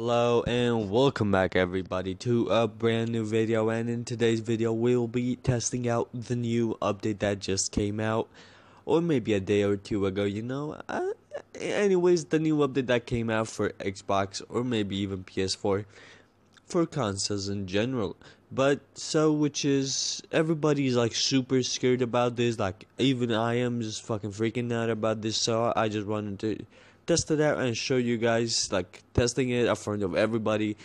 Hello and welcome back everybody to a brand new video, and in today's video we'll be testing out the new update that just came out, or maybe a day or two ago, anyways, the new update that came out for Xbox or maybe even PS4 for consoles in general. Which is, everybody's like super scared about this, like even I am just fucking freaking out about this, so I just wanted to test it out and show you guys, like testing it in front of everybody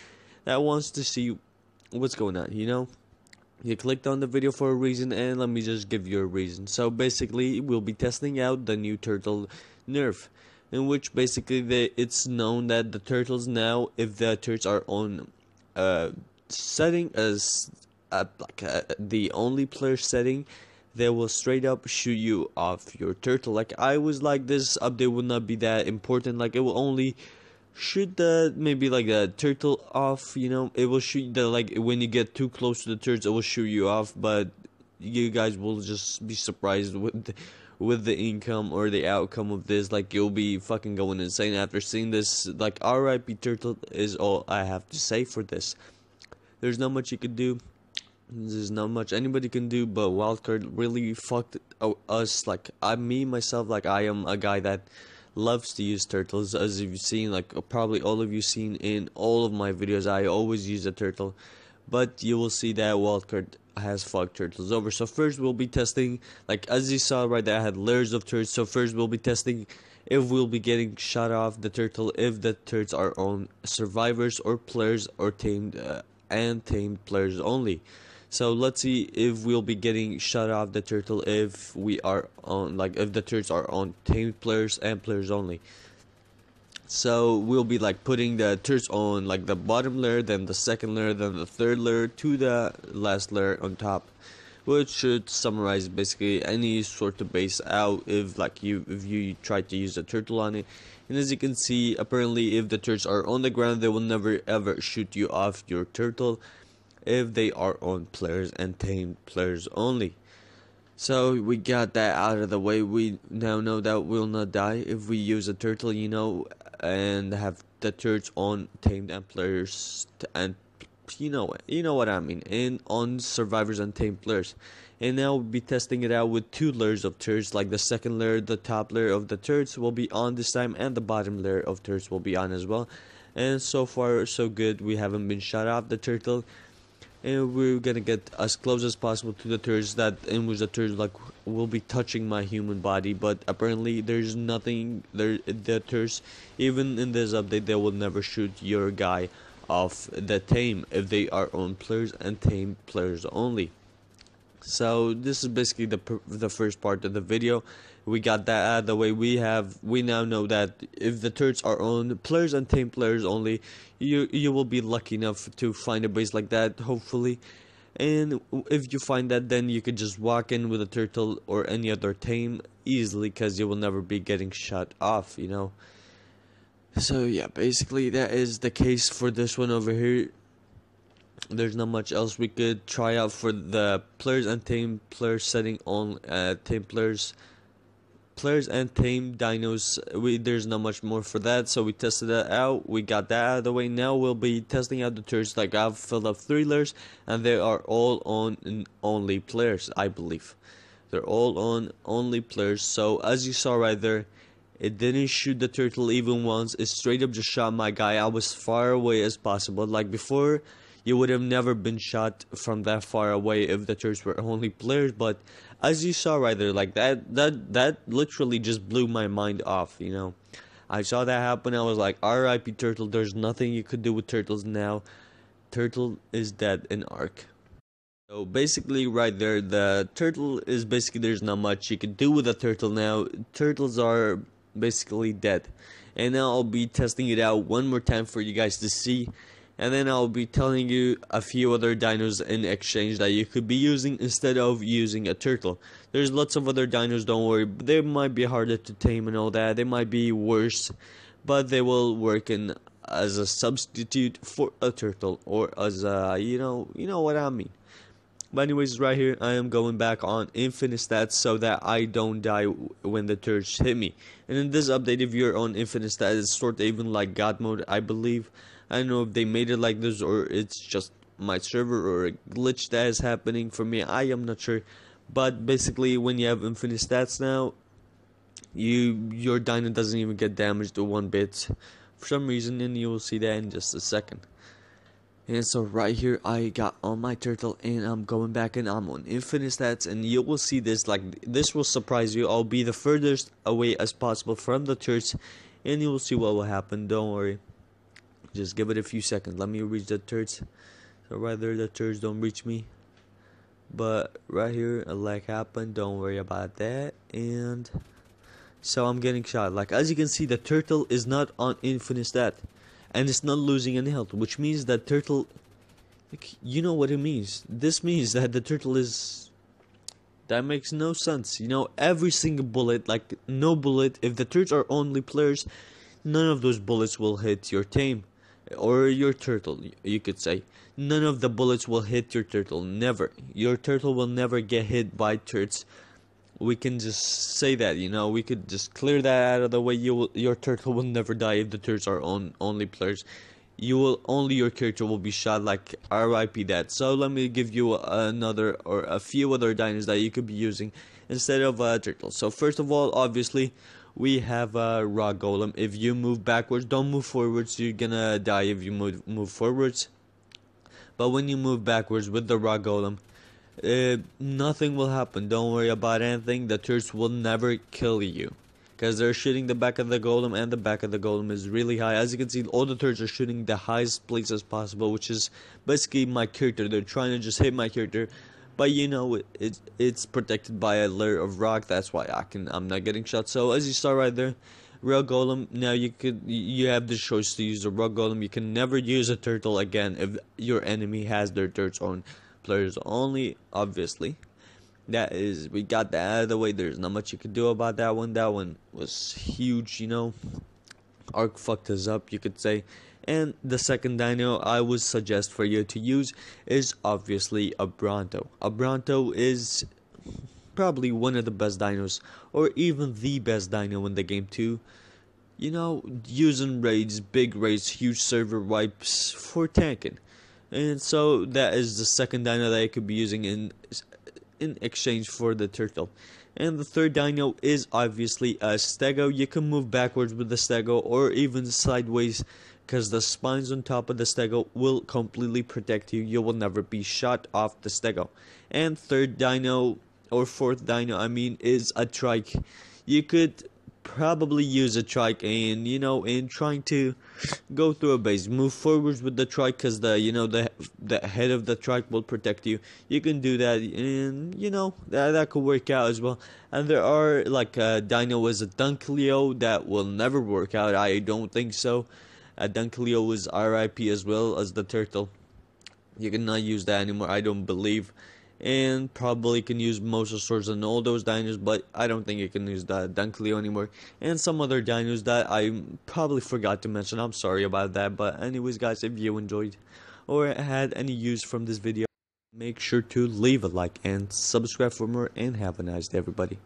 that wants to see what's going on. You clicked on the video for a reason, and let me just give you a reason. So basically we'll be testing out the new turtle nerf, in which basically it's known that the turtles now, if the turtles are on setting as the only player setting, they will straight up shoot you off your turtle. Like, I was like, this update will not be that important, like it will only shoot the turtle off, it will shoot the, like, when you get too close to the turtles it will shoot you off, but you guys will just be surprised with the income or the outcome of this. Like, you'll be fucking going insane after seeing this. Like, RIP turtle is all I have to say for this. There's not much you could do. There's not much anybody can do, but wildcard really fucked us. Like, me myself, like, I am a guy that loves to use turtles, as you've seen, like probably all of you seen in all of my videos. I always use a turtle, but you will see that wildcard has fucked turtles over. So first we'll be testing, like as you saw right there, I had layers of turtles. So first we'll be testing if we'll be getting shot off the turtle if the turtles are on survivors or players, or tamed and tamed players only. So let's see if we'll be getting shut off the turtle if we are on, like, if the turtles are on tamed players and players only. So we'll be like putting the turtles on like the bottom layer, then the second layer, then the third layer, to the last layer on top, which should summarize basically any sort of base out if you try to use a turtle on it. And as you can see, apparently if the turtles are on the ground, they will never ever shoot you off your turtle if they are on players and tamed players only. So we got that out of the way. We now know that we'll not die if we use a turtle, and have the turtles on tamed and players, and you know what I mean, and on survivors and tamed players. And now we'll be testing it out with two layers of turtles, like the second layer, the top layer of the turtles will be on this time, and the bottom layer of turtles will be on as well. And so far so good, we haven't been shot off the turtle. And we're gonna get as close as possible to the turtles, in which the turtles will be touching my human body. But apparently there's nothing there. The turtles, even in this update, they will never shoot your guy off the tame if they are on players and tamed players only. So this is basically the first part of the video. We got that out of the way. We now know that if the turtles are on players and tamed players only, you will be lucky enough to find a base like that, hopefully. And if you find that, then you could just walk in with a turtle or any other tame easily, because you will never be getting shot off, So yeah, basically that is the case for this one over here. There's not much else we could try out for the players and tamed players setting on tamed players and tamed dinos. There's not much more for that, so we tested that out. We got that out of the way. Now we'll be testing out the turtles. Like, I've filled up 3 layers, and they are all on only players, I believe. They're all on only players. So as you saw right there, it didn't shoot the turtle even once. It straight up just shot my guy. I was far away as possible. Like before, you would have never been shot from that far away if the turtles were only players. But as you saw right there, like that literally just blew my mind off, I saw that happen. I was like, RIP turtle, there's nothing you could do with turtles now. Turtle is dead in Ark. So basically right there, the turtle is basically, there's not much you can do with a turtle now. Turtles are basically dead. And now I'll be testing it out one more time for you guys to see. And then I'll be telling you a few other dinos in exchange that you could be using instead of using a turtle. There's lots of other dinos, don't worry. They might be harder to tame and all that. They might be worse, but they will work as a substitute for a turtle, or as a, you know what I mean. But anyways, right here I am going back on infinite stats so that I don't die when the turtles hit me. And in this update, if you're on infinite stats, it's sort of even like God mode, I believe. I don't know if they made it like this or it's just my server or a glitch that is happening for me. I am not sure. But basically, when you have infinite stats now, your dino doesn't even get damaged one bit for some reason, and you will see that in just a second. And so right here I got on my turtle and I'm going back and I'm on infinite stats, and you will see this, like, this will surprise you. I'll be the furthest away as possible from the turrets and you will see what will happen. Don't worry, just give it a few seconds. Let me reach the turrets. So right there, the turrets don't reach me, but right here a lag happened. Don't worry about that. And so I'm getting shot. Like, as you can see, the turtle is not on infinite stat and it's not losing any health, which means that turtle, like, you know what it means. This means that the turtle is, that makes no sense. You know, every single bullet, like no bullet, if the turrets are only players, none of those bullets will hit your tame or your turtle, you could say. None of the bullets will hit your turtle, never. Your turtle will never get hit by turrets. We can just say that, you know, we could just clear that out of the way. Your turtle will never die if the turrets are only players. Only your character will be shot, like RIP that. So let me give you another or a few other dinos that you could be using instead of a turtle. So first of all, obviously, we have a rock golem. If you move backwards, don't move forwards. You're gonna die if you move forwards. But when you move backwards with the rock golem, nothing will happen. Don't worry about anything. The turrets will never kill you because they're shooting the back of the golem, and the back of the golem is really high. As you can see, all the turrets are shooting the highest place as possible, which is basically my character. They're trying to just hit my character, but you know, it's protected by a layer of rock. That's why I'm not getting shot. So as you saw right there, rock golem. Now you have the choice to use a rock golem. You can never use a turtle again if your enemy has their turrets on players only, obviously. That is, we got that out of the way. There's not much you could do about that one. That one was huge, you know. Arc fucked us up, you could say. And the second dino I would suggest for you to use is obviously a Bronto. A Bronto is probably one of the best dinos, or even the best dino in the game too. You know, using raids, big raids, huge server wipes for tanking. And so that is the second dino that I could be using in exchange for the turtle. And the third dino is obviously a stego. You can move backwards with the stego or even sideways, because the spines on top of the stego will completely protect you. You will never be shot off the stego. And third dino, or fourth dino I mean, is a trike. You could probably use a trike and, you know, in trying to go through a base, move forwards with the trike, because the head of the trike will protect you. You can do that, and you know that could work out as well. And there are, like, a dino is a Dunkleo that will never work out. I don't think so. A Dunkleo is RIP as well as the turtle. You cannot use that anymore, I don't believe. And probably can use Mosasaurs and all those dinos, but I don't think you can use the Dunkleo anymore. And some other dinos that I probably forgot to mention. I'm sorry about that. But anyways, guys, if you enjoyed or had any use from this video, make sure to leave a like and subscribe for more, and have a nice day, everybody.